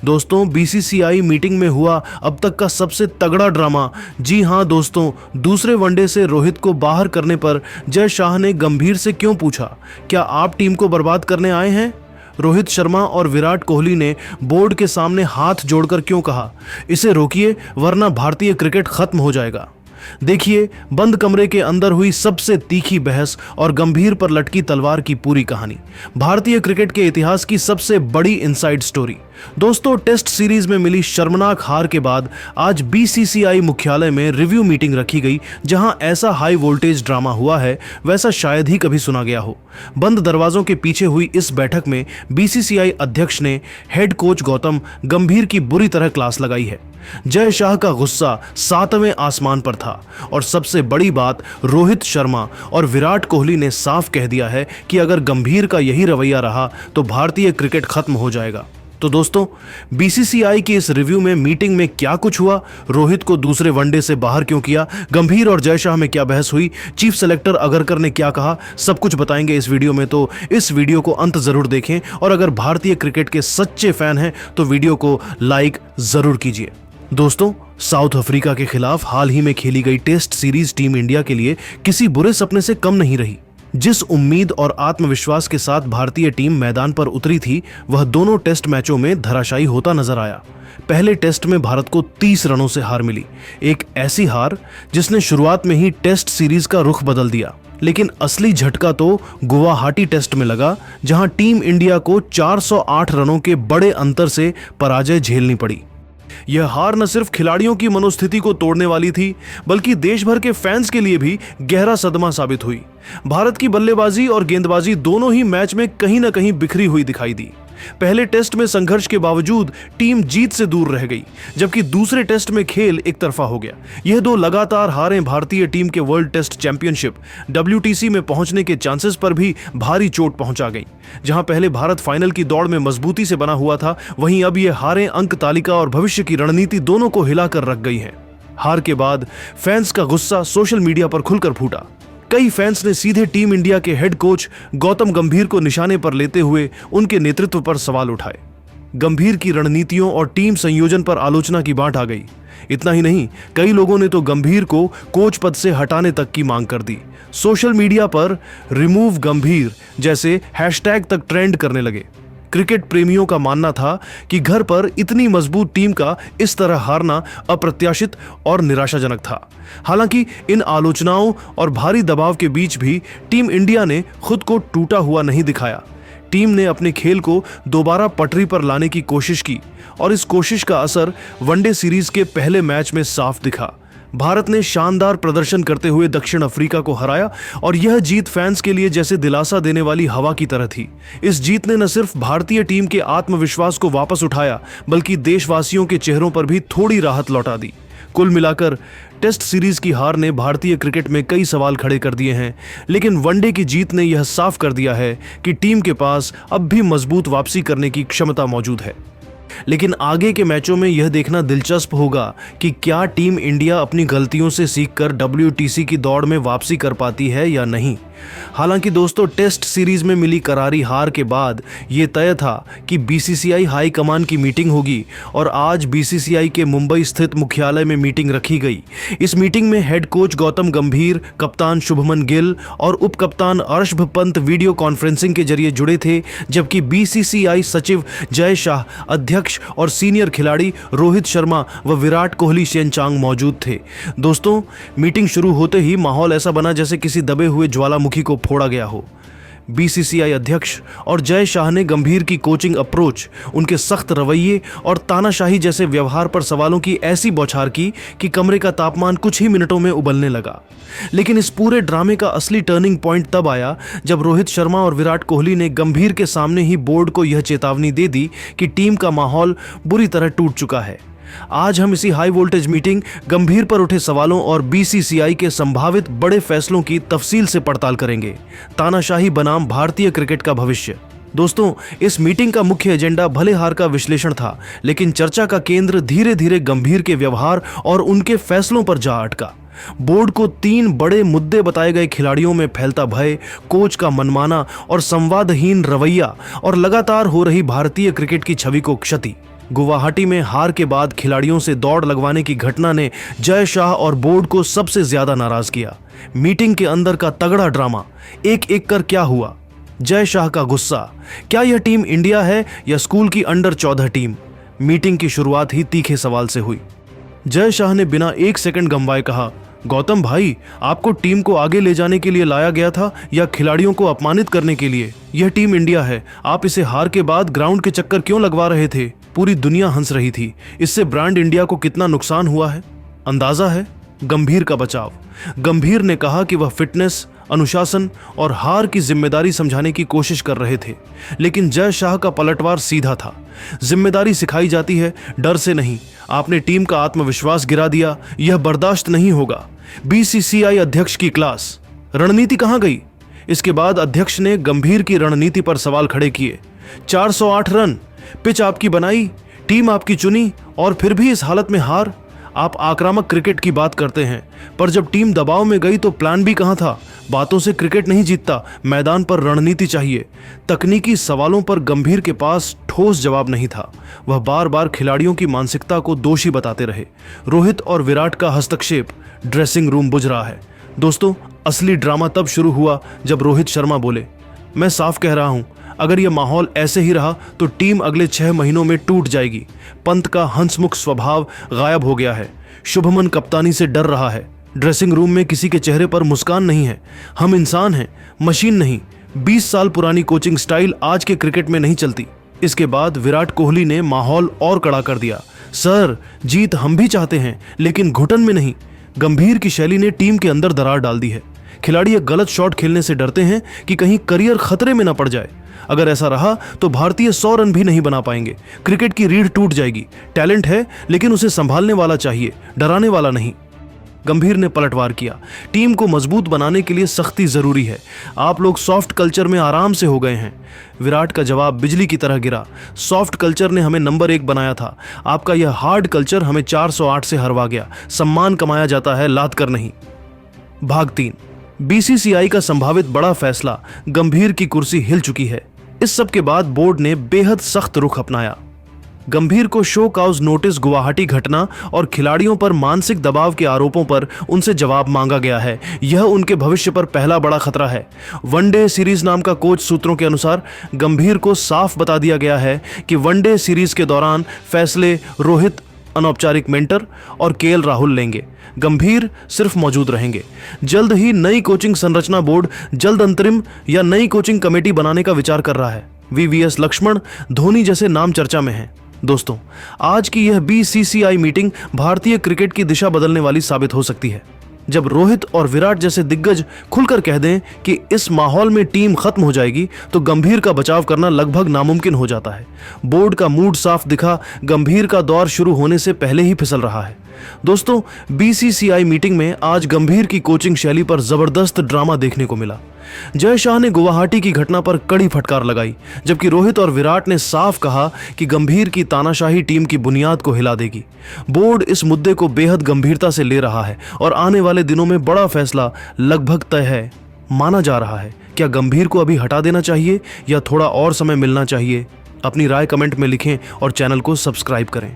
दोस्तों, BCCI meeting में हुआ अब तक का सबसे तगड़ा ड्रामा। जी हां दोस्तों, दूसरे वनडे से रोहित को बाहर करने पर जय शाह ने गंभीर से क्यों पूछा, क्या आप टीम को बर्बाद करने आए हैं? रोहित शर्मा और विराट कोहली ने बोर्ड के सामने हाथ जोड़कर क्यों कहा, इसे रोकिए वरना भारतीय क्रिकेट खत्म हो जाएगा। देखिए बंद कमरे के अंदर हुई सबसे तीखी बहस और गंभीर पर लटकी तलवार की पूरी कहानी, भारतीय क्रिकेट के इतिहास की सबसे बड़ी इनसाइड स्टोरी। दोस्तों, टेस्ट सीरीज में मिली शर्मनाक हार के बाद आज बीसीसीआई मुख्यालय में रिव्यू मीटिंग रखी गई, जहां ऐसा हाई वोल्टेज ड्रामा हुआ है वैसा शायद ही कभी सुना गया हो। बंद दरवाजों के पीछे हुई इस बैठक में बीसीसीआई अध्यक्ष ने हेड कोच गौतम गंभीर की बुरी तरह क्लास लगाई है। जय शाह का गुस्सा 7वें आसमान पर था और सबसे बड़ी बात, रोहित शर्मा और विराट कोहली ने साफ कह दिया है कि अगर गंभीर का यही रवैया रहा तो भारतीय क्रिकेट खत्म हो जाएगा। तो दोस्तों, बीसीसीआई की इस रिव्यू में मीटिंग में क्या कुछ हुआ, रोहित को दूसरे वनडे से बाहर क्यों किया, गंभीर और जय शाह में क्या बहस हुई, चीफ सेलेक्टर अगरकर ने क्या कहा, सब कुछ बताएंगे इस वीडियो में। तो इस वीडियो को अंत जरूर देखें और अगर भारतीय क्रिकेट के सच्चे फैन हैं तो वीडियो को लाइक जरूर कीजिए। दोस्तों, साउथ अफ्रीका के खिलाफ हाल ही में खेली गई टेस्ट सीरीज टीम इंडिया के लिए किसी बुरे सपने से कम नहीं रही। जिस उम्मीद और आत्मविश्वास के साथ भारतीय टीम मैदान पर उतरी थी, वह दोनों टेस्ट मैचों में धराशायी होता नजर आया। पहले टेस्ट में भारत को 30 रनों से हार मिली, एक ऐसी हार जिसने शुरुआत में ही टेस्ट सीरीज का रुख बदल दिया। लेकिन असली झटका तो गुवाहाटी टेस्ट में लगा, जहां टीम इंडिया को 408 रनों के बड़े अंतर से पराजय झेलनी पड़ी। यह हार न सिर्फ खिलाड़ियों की मनोस्थिति को तोड़ने वाली थी, बल्कि देश भर के फैंस के लिए भी गहरा सदमा साबित हुई। भारत की बल्लेबाजी और गेंदबाजी दोनों ही मैच में कहीं न कहीं बिखरी हुई दिखाई दी। पहले टेस्ट में संघर्ष के बावजूद टीम जीत से दूर रह गई, जबकि दूसरे टेस्ट में खेल एक तरफा हो गया। यह दो लगातार हारें भारतीय टीम के वर्ल्ड टेस्ट चैंपियनशिप WTC में पहुंचने के चांसेस पर भी भारी चोट पहुंचा गई। जहां पहले भारत फाइनल की दौड़ में मजबूती से बना हुआ था, वहीं अब यह हारें अंक तालिका और भविष्य की रणनीति दोनों को हिलाकर रख गई हैं। हार के बाद फैंस का गुस्सा सोशल मीडिया पर खुलकर फूटा। कई फैंस ने सीधे टीम इंडिया के हेड कोच गौतम गंभीर को निशाने पर लेते हुए उनके नेतृत्व पर सवाल उठाए। गंभीर की रणनीतियों और टीम संयोजन पर आलोचना की बांट आ गई। इतना ही नहीं, कई लोगों ने तो गंभीर को कोच पद से हटाने तक की मांग कर दी। सोशल मीडिया पर रिमूव गंभीर जैसे हैशटैग तक ट्रेंड करने लगे। क्रिकेट प्रेमियों का मानना था कि घर पर इतनी मजबूत टीम का इस तरह हारना अप्रत्याशित और निराशाजनक था। हालांकि इन आलोचनाओं और भारी दबाव के बीच भी टीम इंडिया ने खुद को टूटा हुआ नहीं दिखाया। टीम ने अपने खेल को दोबारा पटरी पर लाने की कोशिश की और इस कोशिश का असर वनडे सीरीज के पहले मैच में साफ दिखा। भारत ने शानदार प्रदर्शन करते हुए दक्षिण अफ्रीका को हराया और यह जीत फैंस के लिए जैसे दिलासा देने वाली हवा की तरह थी। इस जीत ने न सिर्फ भारतीय टीम के आत्मविश्वास को वापस उठाया, बल्कि देशवासियों के चेहरों पर भी थोड़ी राहत लौटा दी। कुल मिलाकर टेस्ट सीरीज की हार ने भारतीय क्रिकेट में कई सवाल खड़े कर दिए हैं, लेकिन वनडे की जीत ने यह साफ कर दिया है कि टीम के पास अब भी मजबूत वापसी करने की क्षमता मौजूद है। लेकिन आगे के मैचों में यह देखना दिलचस्प होगा कि क्या टीम इंडिया अपनी गलतियों से सीखकर WTC की दौड़ में वापसी कर पाती है या नहीं। हालांकि दोस्तों, टेस्ट सीरीज में मिली करारी हार के बाद यह तय था कि बीसीसीआई हाई कमान की मीटिंग होगी और आज बीसीसीआई के मुंबई स्थित मुख्यालय में मीटिंग रखी गई। इस मीटिंग में हेड कोच गौतम गंभीर, कप्तान शुभमन गिल और उप कप्तान अर्शभ पंत वीडियो कॉन्फ्रेंसिंग के जरिए जुड़े थे, जबकि बीसीसीआई सचिव जय शाह, अध्यक्ष और सीनियर खिलाड़ी रोहित शर्मा व विराट कोहली शेनचांग मौजूद थे। दोस्तों, मीटिंग शुरू होते ही माहौल ऐसा बना जैसे किसी दबे हुए ज्वालामुखी को फोड़ा गया हो। बीसीसीआई अध्यक्ष और जय शाह ने गंभीर की कोचिंग अप्रोच, उनके सख्त रवैये और तानाशाही जैसे व्यवहार पर सवालों की ऐसी बौछार की कि कमरे का तापमान कुछ ही मिनटों में उबलने लगा। लेकिन इस पूरे ड्रामे का असली टर्निंग पॉइंट तब आया जब रोहित शर्मा और विराट कोहली ने गंभीर के सामने ही बोर्ड को यह चेतावनी दे दी कि टीम का माहौल बुरी तरह टूट चुका है। आज हम इसी हाई वोल्टेज मीटिंग, गंभीर पर उठे सवालों और बीसीसीआई के संभावित बड़े फैसलों की तफसील से पड़ताल करेंगे। तानाशाही बनाम भारतीय क्रिकेट का भविष्य। दोस्तों, इस मीटिंग का मुख्य एजेंडा भले हार का विश्लेषण था, लेकिन चर्चा का केंद्र धीरे धीरे गंभीर के व्यवहार और उनके फैसलों पर जा अटका। बोर्ड को 3 बड़े मुद्दे बताए गए: खिलाड़ियों में फैलता भय, कोच का मनमाना और संवादहीन रवैया और लगातार हो रही भारतीय क्रिकेट की छवि को क्षति। गुवाहाटी में हार के बाद खिलाड़ियों से दौड़ लगवाने की घटना ने जय शाह और बोर्ड को सबसे ज्यादा नाराज किया। मीटिंग के अंदर का तगड़ा ड्रामा, एक एक कर क्या हुआ। जय शाह का गुस्सा, क्या यह टीम इंडिया है या स्कूल की अंडर 14 टीम। मीटिंग की शुरुआत ही तीखे सवाल से हुई। जय शाह ने बिना एक सेकंड गंवाए कहा, गौतम भाई, आपको टीम को आगे ले जाने के लिए लाया गया था या खिलाड़ियों को अपमानित करने के लिए? यह टीम इंडिया है, आप इसे हार के बाद ग्राउंड के चक्कर क्यों लगवा रहे थे? पूरी दुनिया हंस रही थी। इससे ब्रांड इंडिया को कितना नुकसान हुआ है अंदाजा है? गंभीर का बचाव। गंभीर ने कहा कि वह फिटनेस, अनुशासन और हार की जिम्मेदारी समझाने की कोशिश कर रहे थे, लेकिन जय शाह का पलटवार सीधा था। जिम्मेदारी सिखाई जाती है, डर से नहीं। आपने टीम का आत्मविश्वास गिरा दिया, यह बर्दाश्त नहीं होगा। बीसीसीआई अध्यक्ष की क्लास, रणनीति कहां गई? इसके बाद अध्यक्ष ने गंभीर की रणनीति पर सवाल खड़े किए। 408 रन, पिच आपकी बनाई, टीम आपकी चुनी और फिर भी इस हालत में हार। आप आक्रामक क्रिकेट की बात करते हैं, पर जब टीम दबाव में गई तो प्लान भी कहां था? बातों से क्रिकेट नहीं जीतता, मैदान पर रणनीति चाहिए। तकनीकी सवालों पर गंभीर के पास ठोस जवाब नहीं था। वह बार बार खिलाड़ियों की मानसिकता को दोषी बताते रहे। रोहित और विराट का हस्तक्षेप, ड्रेसिंग रूम बुझ रहा है। दोस्तों, असली ड्रामा तब शुरू हुआ जब रोहित शर्मा बोले, मैं साफ कह रहा हूं, अगर यह माहौल ऐसे ही रहा तो टीम अगले 6 महीनों में टूट जाएगी। पंत का हंसमुख स्वभाव गायब हो गया है। शुभमन कप्तानी से डर रहा है। ड्रेसिंग रूम में किसी के चेहरे पर मुस्कान नहीं है। हम इंसान हैं, मशीन नहीं। 20 साल पुरानी कोचिंग स्टाइल आज के क्रिकेट में नहीं चलती। इसके बाद विराट कोहली ने माहौल और कड़ा कर दिया। सर, जीत हम भी चाहते हैं, लेकिन घुटन में नहीं। गंभीर की शैली ने टीम के अंदर दरार डाल दी है। खिलाड़ी एक गलत शॉट खेलने से डरते हैं कि कहीं करियर खतरे में न पड़ जाए। अगर ऐसा रहा तो भारतीय 100 रन भी नहीं बना पाएंगे। क्रिकेट की रीढ़ टूट जाएगी। टैलेंट है, लेकिन उसे संभालने वाला चाहिए, डराने वाला नहीं। गंभीर ने पलटवार किया। टीम को मजबूत बनाने के लिए सख्ती जरूरी है। आप लोग सॉफ्ट कल्चर में आराम से हो गए हैं। विराट का जवाब बिजली की तरह गिरा। सॉफ्ट कल्चर ने हमें नंबर 1 बनाया था। आपका यह हार्ड कल्चर हमें 408 से हरवा गया। सम्मान कमाया जाता है, लाद कर नहीं। भाग 3, बीसीसीआई का संभावित बड़ा फैसला। गंभीर की कुर्सी हिल चुकी है। इस सब के बाद बोर्ड ने बेहद सख्त रुख अपनाया। गंभीर को शो काउज नोटिस, गुवाहाटी घटना और खिलाड़ियों पर मानसिक दबाव के आरोपों पर उनसे जवाब मांगा गया है। यह उनके भविष्य पर पहला बड़ा खतरा है। वनडे सीरीज नाम का कोच सूत्रों के अनुसार गंभीर को साफ बता दिया गया है कि वनडे सीरीज के दौरान फैसले रोहित, अनौपचारिक मेंटर, और केएल राहुल लेंगे। गंभीर सिर्फ मौजूद रहेंगे। जल्द ही नई कोचिंग संरचना बोर्ड जल्द अंतरिम या नई कोचिंग कमेटी बनाने का विचार कर रहा है। वीवीएस लक्ष्मण, धोनी जैसे नाम चर्चा में हैं। दोस्तों, आज की यह बीसीसीआई मीटिंग भारतीय क्रिकेट की दिशा बदलने वाली साबित हो सकती है। जब रोहित और विराट जैसे दिग्गज खुलकर कह दें कि इस माहौल में टीम खत्म हो जाएगी, तो गंभीर का बचाव करना लगभग नामुमकिन हो जाता है। बोर्ड का मूड साफ दिखा। गंभीर का दौर शुरू होने से पहले ही फिसल रहा है। दोस्तों, बीसीसीआई मीटिंग में आज गंभीर की कोचिंग शैली पर जबरदस्त ड्रामा देखने को मिला। जय शाह ने गुवाहाटी की घटना पर कड़ी फटकार लगाई, जबकि रोहित और विराट ने साफ कहा कि गंभीर की तानाशाही टीम की बुनियाद को हिला देगी। बोर्ड इस मुद्दे को बेहद गंभीरता से ले रहा है और आने वाले दिनों में बड़ा फैसला लगभग तय है माना जा रहा है। क्या गंभीर को अभी हटा देना चाहिए या थोड़ा और समय मिलना चाहिए? अपनी राय कमेंट में लिखें और चैनल को सब्सक्राइब करें।